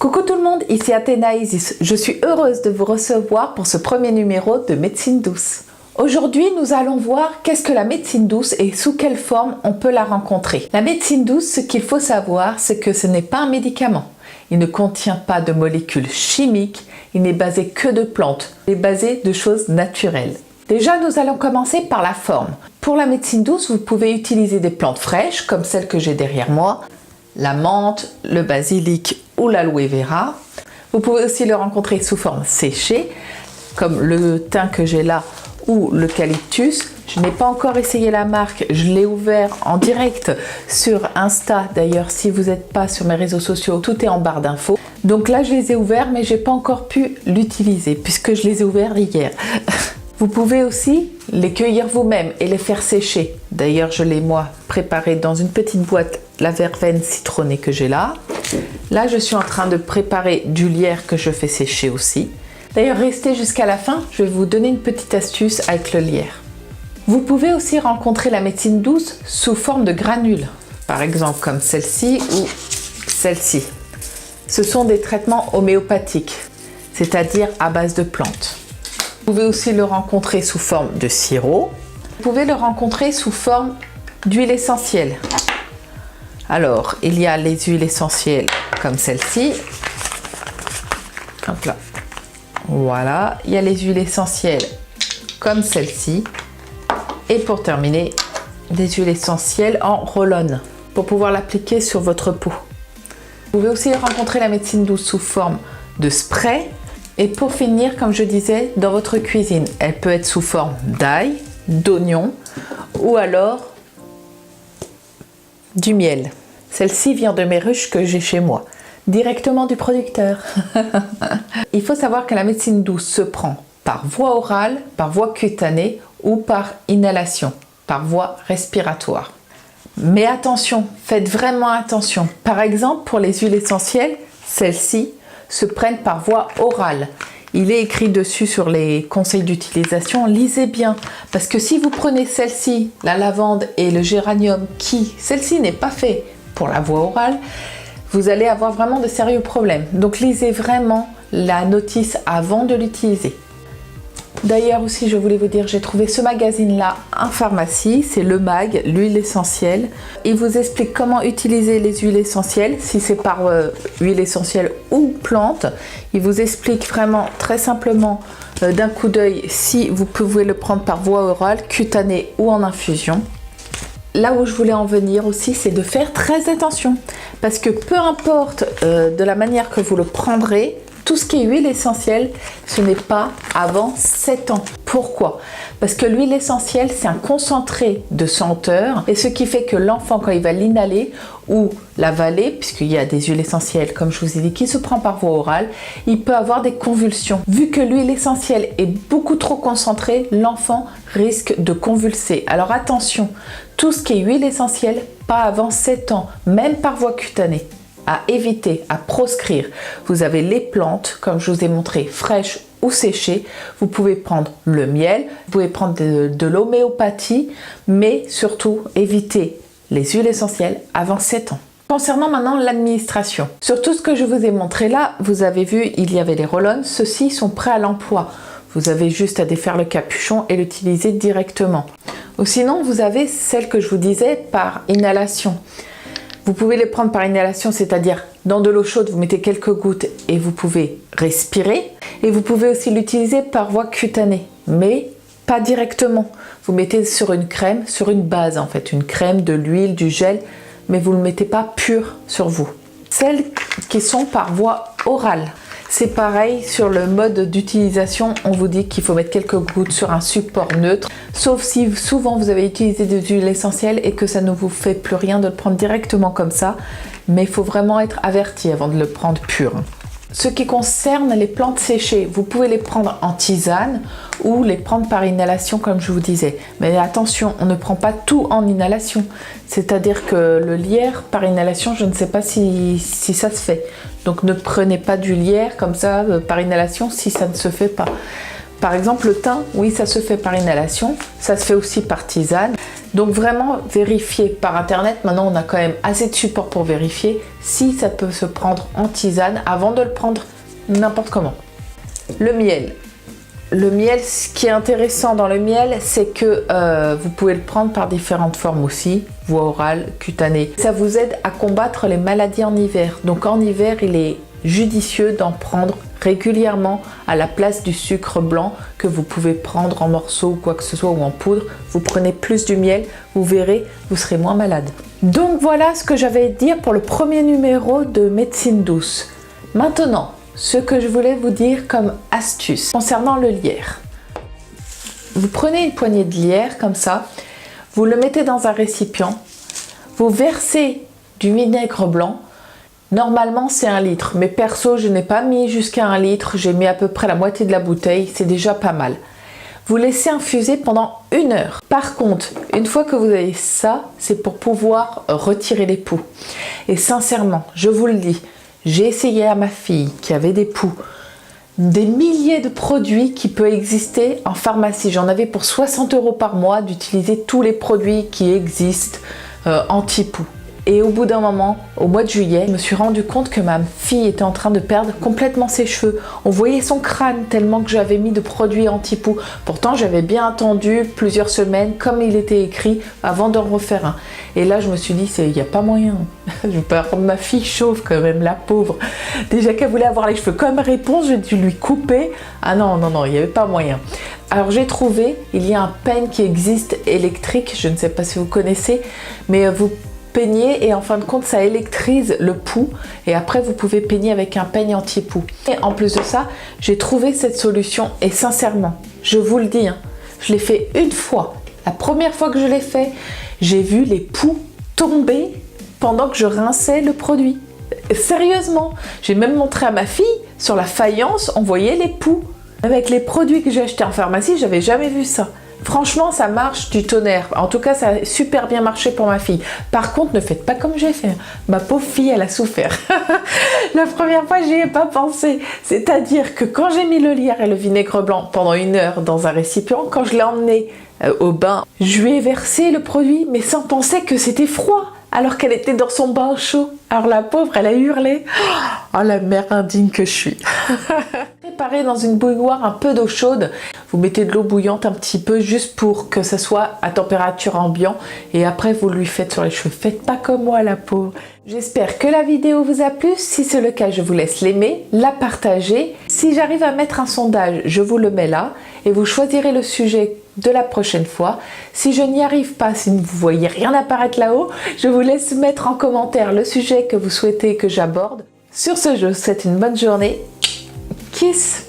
Coucou tout le monde, ici Athéna Isis. Je suis heureuse de vous recevoir pour ce premier numéro de Médecine douce. Aujourd'hui, nous allons voir qu'est-ce que la médecine douce et sous quelle forme on peut la rencontrer. La médecine douce, ce qu'il faut savoir, c'est que ce n'est pas un médicament. Il ne contient pas de molécules chimiques, il n'est basé que de plantes, il est basé de choses naturelles. Déjà, nous allons commencer par la forme. Pour la médecine douce, vous pouvez utiliser des plantes fraîches, comme celle que j'ai derrière moi, la menthe, le basilic ou l'aloe vera. Vous pouvez aussi le rencontrer sous forme séchée, comme le thym que j'ai là ou l'eucalyptus. Je n'ai pas encore essayé la marque, je l'ai ouvert en direct sur Insta. D'ailleurs, si vous n'êtes pas sur mes réseaux sociaux, tout est en barre d'infos. Donc là, je les ai ouverts, mais je n'ai pas encore pu l'utiliser puisque je les ai ouverts hier. Vous pouvez aussi les cueillir vous-même et les faire sécher. D'ailleurs, je l'ai moi préparé dans une petite boîte, la verveine citronnée que j'ai là. Là, je suis en train de préparer du lierre que je fais sécher aussi. D'ailleurs, restez jusqu'à la fin, je vais vous donner une petite astuce avec le lierre. Vous pouvez aussi rencontrer la médecine douce sous forme de granules, par exemple comme celle-ci ou celle-ci. Ce sont des traitements homéopathiques, c'est-à-dire à base de plantes. Vous pouvez aussi le rencontrer sous forme de sirop. Vous pouvez le rencontrer sous forme d'huile essentielle. Alors, il y a les huiles essentielles comme celle-ci. Hop là. Voilà, il y a les huiles essentielles comme celle-ci. Et pour terminer, des huiles essentielles en roll-on pour pouvoir l'appliquer sur votre peau. Vous pouvez aussi rencontrer la médecine douce sous forme de spray. Et pour finir, comme je disais, dans votre cuisine, elle peut être sous forme d'ail, d'oignon ou alors du miel. Celle-ci vient de mes ruches que j'ai chez moi, directement du producteur. Il faut savoir que la médecine douce se prend par voie orale, par voie cutanée ou par inhalation, par voie respiratoire. Mais attention, faites vraiment attention. Par exemple, pour les huiles essentielles, celles-ci se prennent par voie orale. Il est écrit dessus sur les conseils d'utilisation, lisez bien, parce que si vous prenez celle-ci, la lavande et le géranium, celle-ci n'est pas fait pour la voie orale, vous allez avoir vraiment de sérieux problèmes. Donc lisez vraiment la notice avant de l'utiliser. D'ailleurs aussi, je voulais vous dire, j'ai trouvé ce magazine-là en pharmacie, c'est Le Mag, l'huile essentielle. Il vous explique comment utiliser les huiles essentielles, si c'est par huile essentielle ou plante. Il vous explique vraiment très simplement d'un coup d'œil si vous pouvez le prendre par voie orale, cutanée ou en infusion. Là où je voulais en venir aussi, c'est de faire très attention. Parce que peu importe de la manière que vous le prendrez, tout ce qui est huile essentielle, ce n'est pas avant 7 ans. Pourquoi? Parce que l'huile essentielle, c'est un concentré de senteur et ce qui fait que l'enfant, quand il va l'inhaler ou l'avaler, puisqu'il y a des huiles essentielles, comme je vous ai dit, qui se prend par voie orale, il peut avoir des convulsions. Vu que l'huile essentielle est beaucoup trop concentrée, l'enfant risque de convulser. Alors attention, tout ce qui est huile essentielle, pas avant 7 ans, même par voie cutanée. À éviter, à proscrire. Vous avez les plantes, comme je vous ai montré, fraîches ou séchées. Vous pouvez prendre le miel, vous pouvez prendre de l'homéopathie, mais surtout éviter les huiles essentielles avant 7 ans. Concernant maintenant l'administration, sur tout ce que je vous ai montré là, vous avez vu, il y avait les roll-on, ceux-ci sont prêts à l'emploi. Vous avez juste à défaire le capuchon et l'utiliser directement. Ou sinon, vous avez celle que je vous disais par inhalation. Vous pouvez les prendre par inhalation, c'est-à-dire dans de l'eau chaude, vous mettez quelques gouttes et vous pouvez respirer. Et vous pouvez aussi l'utiliser par voie cutanée, mais pas directement. Vous mettez sur une crème, sur une base en fait, une crème, de l'huile, du gel, mais vous ne le mettez pas pur sur vous. Celles qui sont par voie orale. C'est pareil, sur le mode d'utilisation, on vous dit qu'il faut mettre quelques gouttes sur un support neutre, sauf si souvent vous avez utilisé des huiles essentielles et que ça ne vous fait plus rien de le prendre directement comme ça, mais il faut vraiment être averti avant de le prendre pur. Ce qui concerne les plantes séchées, vous pouvez les prendre en tisane ou les prendre par inhalation comme je vous disais. Mais attention, on ne prend pas tout en inhalation. C'est-à-dire que le lierre par inhalation, je ne sais pas si ça se fait. Donc ne prenez pas du lierre comme ça par inhalation si ça ne se fait pas. Par exemple, le thym, oui, ça se fait par inhalation. Ça se fait aussi par tisane. Donc vraiment vérifiez par internet. Maintenant on a quand même assez de support pour vérifier si ça peut se prendre en tisane avant de le prendre n'importe comment. Le miel. Le miel, ce qui est intéressant dans le miel, c'est que vous pouvez le prendre par différentes formes aussi, voie orale, cutanée. Ça vous aide à combattre les maladies en hiver. Donc en hiver, il est judicieux d'en prendre régulièrement à la place du sucre blanc que vous pouvez prendre en morceaux ou quoi que ce soit ou en poudre. Vous prenez plus du miel, vous verrez, vous serez moins malade. Donc voilà ce que j'avais à dire pour le premier numéro de Médecine douce. Maintenant, ce que je voulais vous dire comme astuce concernant le lierre. Vous prenez une poignée de lierre comme ça, vous le mettez dans un récipient, vous versez du vinaigre blanc. Normalement c'est 1 litre, mais perso je n'ai pas mis jusqu'à 1 litre, j'ai mis à peu près la moitié de la bouteille, c'est déjà pas mal. Vous laissez infuser pendant 1 heure. Par contre, une fois que vous avez ça, c'est pour pouvoir retirer les poux. Et sincèrement, je vous le dis, j'ai essayé à ma fille qui avait des poux, des milliers de produits qui peuvent exister en pharmacie. J'en avais pour 60 € par mois d'utiliser tous les produits qui existent anti-poux. Et au bout d'un moment, au mois de juillet, je me suis rendu compte que ma fille était en train de perdre complètement ses cheveux. On voyait son crâne tellement que j'avais mis de produits anti-poux. Pourtant, j'avais bien attendu plusieurs semaines, comme il était écrit, avant d'en refaire un. Et là, je me suis dit, il n'y a pas moyen. Je vais pas rendre ma fille chauve quand même, la pauvre. Déjà qu'elle voulait avoir les cheveux comme réponse, j'ai dû lui couper. Ah non, non, non, il n'y avait pas moyen. Alors j'ai trouvé, il y a un peigne qui existe électrique, je ne sais pas si vous connaissez, mais vous peignez et en fin de compte ça électrise le poux et après vous pouvez peigner avec un peigne anti-poux. Et en plus de ça, j'ai trouvé cette solution et sincèrement, je vous le dis, je l'ai fait une fois. La première fois que je l'ai fait, j'ai vu les poux tomber pendant que je rinçais le produit. Sérieusement, j'ai même montré à ma fille, sur la faïence, on voyait les poux. Avec les produits que j'ai achetés en pharmacie, j'avais jamais vu ça. Franchement, ça marche du tonnerre. En tout cas, ça a super bien marché pour ma fille. Par contre, ne faites pas comme j'ai fait. Ma pauvre fille, elle a souffert. La première fois, j'y ai pas pensé. C'est-à-dire que quand j'ai mis le lierre et le vinaigre blanc pendant 1 heure dans un récipient, quand je l'ai emmené au bain, je lui ai versé le produit, mais sans penser que c'était froid, alors qu'elle était dans son bain chaud. Alors la pauvre, elle a hurlé. Oh, la mère indigne que je suis. Préparez dans une bouilloire un peu d'eau chaude. Vous mettez de l'eau bouillante un petit peu juste pour que ça soit à température ambiante et après vous lui faites sur les cheveux. Faites pas comme moi la pauvre. J'espère que la vidéo vous a plu. Si c'est le cas, je vous laisse l'aimer, la partager. Si j'arrive à mettre un sondage, je vous le mets là et vous choisirez le sujet de la prochaine fois. Si je n'y arrive pas, si vous ne voyez rien apparaître là-haut, je vous laisse mettre en commentaire le sujet que vous souhaitez que j'aborde. Sur ce, je vous souhaite une bonne journée. Kiss!